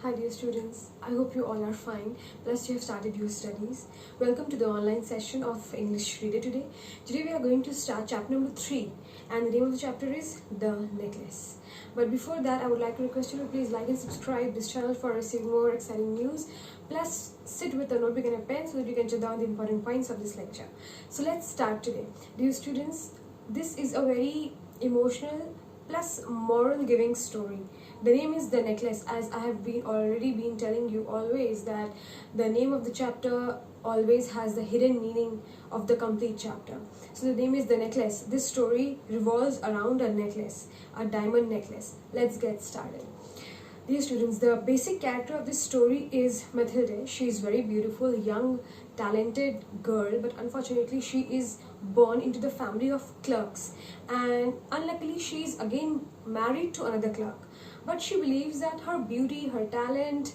Hi dear students, I hope you all are fine, plus you have started your studies. Welcome to the online session of English Reader today. Today we are going to start chapter number 3 and the name of the chapter is The Necklace. But before that, I would like to request you to please like and subscribe this channel for receiving more exciting news. Plus sit with a notebook and a pen so that you can jot down the important points of this lecture. So let's start today. Dear students, this is a very emotional plus moral giving story. The name is The Necklace, as I have already been telling you always that the name of the chapter always has the hidden meaning of the complete chapter. So the name is The Necklace. This story revolves around a necklace, a diamond necklace. Let's get started. Dear students, the basic character of this story is Mathilde. She is very beautiful, young, talented girl, but unfortunately she is born into the family of clerks, and unluckily she is again married to another clerk. But she believes that her beauty, her talent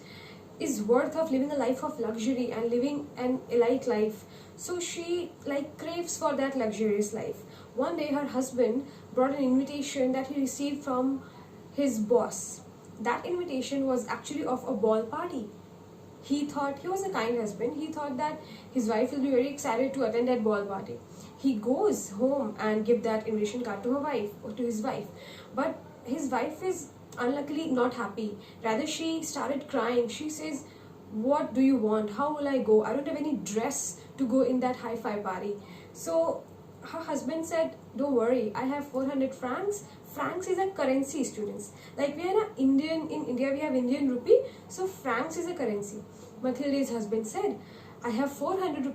is worth of living a life of luxury and living an elite life. So she craves for that luxurious life. One day her husband brought an invitation that he received from his boss. That invitation was actually of a ball party. He thought, he was a kind husband, he thought that his wife will be very excited to attend that ball party. He goes home and give that invitation card to her wife or to his wife. But his wife is unluckily not happy. Rather, she started crying. She says, what do you want? How will I go? I don't have any dress to go in that hi-fi party. So her husband said, don't worry, I have 400 francs. Francs is a currency, students. Like we are in India we have Indian rupee, so francs is a currency. Mathilde's husband said, I have 400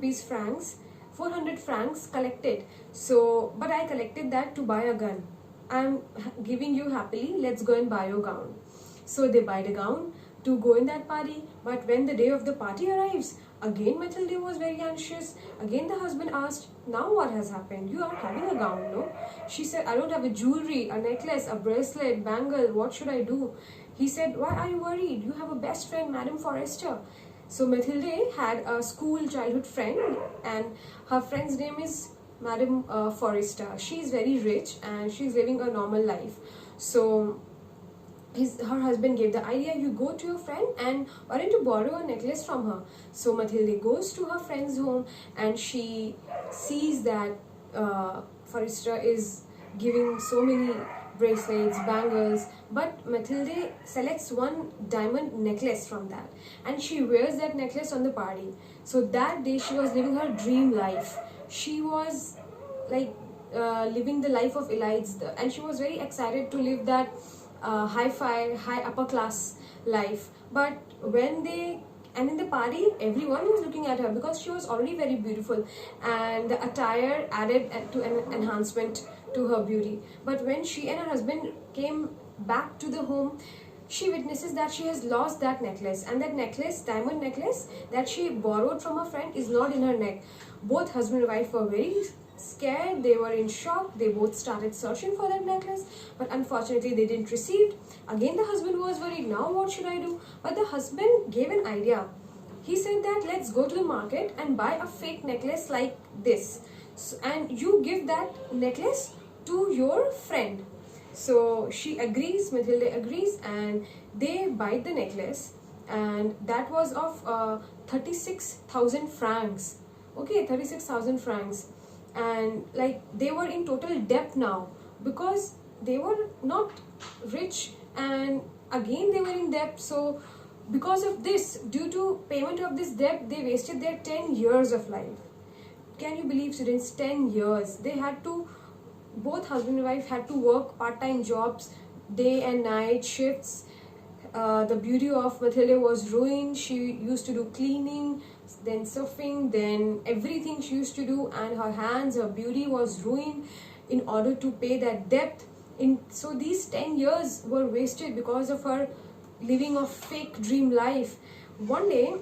francs collected. So, but I collected that to buy a gun. I'm giving you happily, let's go and buy a gown. So they buy the gown to go in that party. But when the day of the party arrives, again Mathilde was very anxious. Again the husband asked, now what has happened? You are having a gown, no? She said, I don't have a jewelry, a necklace, a bracelet, bangle. What should I do? He said, why are you worried? You have a best friend, Madame Forrester. So Mathilde had a school childhood friend, and her friend's name is Madame Forrester. She is very rich and she is living a normal life. So her husband gave the idea, you go to your friend and why don't you borrow a necklace from her. So Mathilde goes to her friend's home and she sees that Forrester is giving so many bracelets, bangles, but Mathilde selects one diamond necklace from that and she wears that necklace on the party. So that day she was living her dream life. She was living the life of elites, and she was very excited to live that high upper class life. But when in the party, everyone was looking at her because she was already very beautiful, and the attire added to an enhancement to her beauty. But when she and her husband came back to the home, she witnesses that she has lost that necklace, and that necklace, diamond necklace that she borrowed from her friend, is not in her neck. Both husband and wife were very scared, they were in shock. They both started searching for that necklace, but unfortunately they didn't receive. Again the husband was worried, now what should I do? But the husband gave an idea. He said that let's go to the market and buy a fake necklace like this, and you give that necklace to your friend. So she agrees, Mathilde agrees, and they buy the necklace, and that was of 36,000 francs. Okay, 36,000 francs. And they were in total debt now because they were not rich, and again they were in debt. So because of this, due to payment of this debt, they wasted their 10 years of life. Can you believe, students? 10 years. They had to, both husband and wife had to work part-time jobs, day and night shifts. The beauty of Mathilde was ruined. She used to do cleaning, then surfing, then everything she used to do, and her hands, her beauty was ruined in order to pay that debt. So these 10 years were wasted because of her living a fake dream life. One day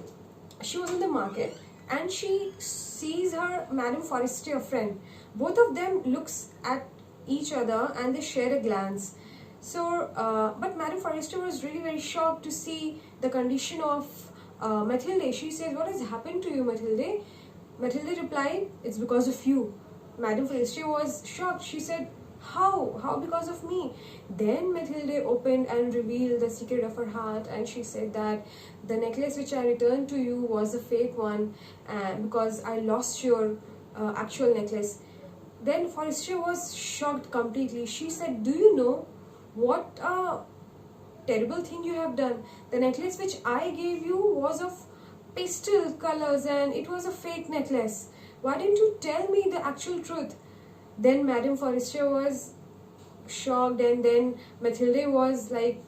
she was in the market and she sees her Madame Forrester friend. Both of them looks at each other and they share a glance. So but Madame Forrester was really very shocked to see the condition of Mathilde. She says, what has happened to you, Mathilde? Mathilde replied, it's because of you. Madame Forrester was shocked. She said, How because of me? Then Mathilde opened and revealed the secret of her heart, and she said that the necklace which I returned to you was a fake one, because I lost your actual necklace. Then Forrester was shocked completely. She said, "Do you know what a terrible thing you have done? The necklace which I gave you was of pastel colors and it was a fake necklace. Why didn't you tell me the actual truth?" Then Madame Forrester was shocked, and then Mathilde was like,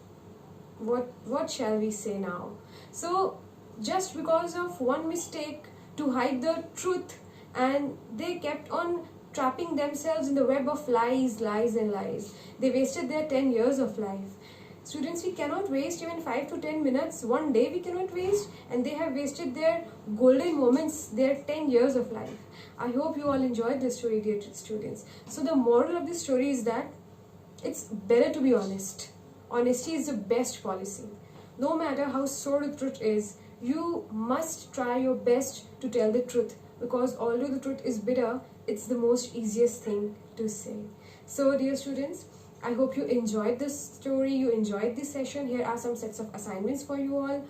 what shall we say now? So just because of one mistake to hide the truth, and they kept on trapping themselves in the web of lies, lies and lies. They wasted their 10 years of life. Students, we cannot waste even 5 to 10 minutes. One day we cannot waste, and they have wasted their golden moments, their 10 years of life. I hope you all enjoyed this story, dear students. So the moral of this story is that it's better to be honest. Honesty is the best policy. No matter how sore the truth is, you must try your best to tell the truth, because although the truth is bitter, it's the most easiest thing to say. So dear students, I hope you enjoyed this story, you enjoyed this session. Here are some sets of assignments for you all.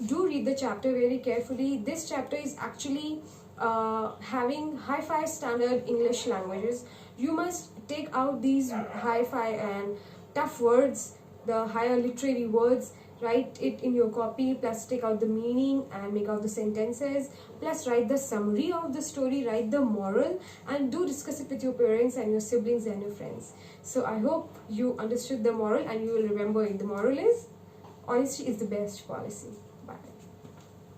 Do read the chapter very carefully. This chapter is actually having hi-fi standard English languages. You must take out these hi-fi and tough words, the higher literary words, write it in your copy, plus take out the meaning and make out the sentences, plus write the summary of the story, write the moral, and do discuss it with your parents and your siblings and your friends. So I hope you understood the moral, and you will remember it. The moral is, honesty is the best policy.